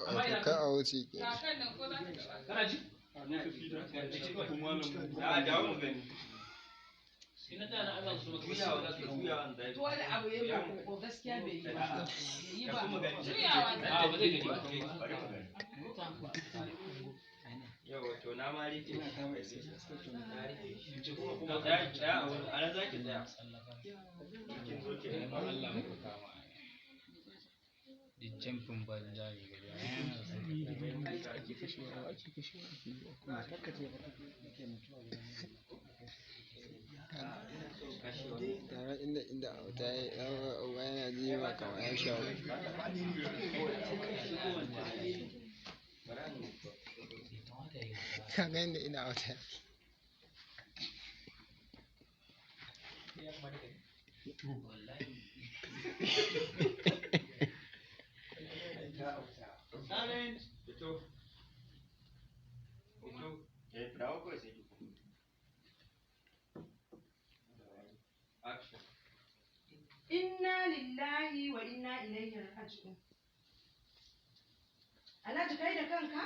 wato ka a wuce ke kana ji dawo mu gani ina da na Allah su juyawa za ka juyawa da to wani abu ya ko gaskiya bai yi ba mu gani juyawa a ba zai gani ba bari mu gani yau to na ma rike shi kuma tsaya a wurin ana zaki tsaya kin zo ke Allah mu kama jamfin banza ne tare inda auta yana ji ma kamar ya sha kaga inda ina auta inna lillahi wa inna ilaihi raji'un. Alhaji kai da kanka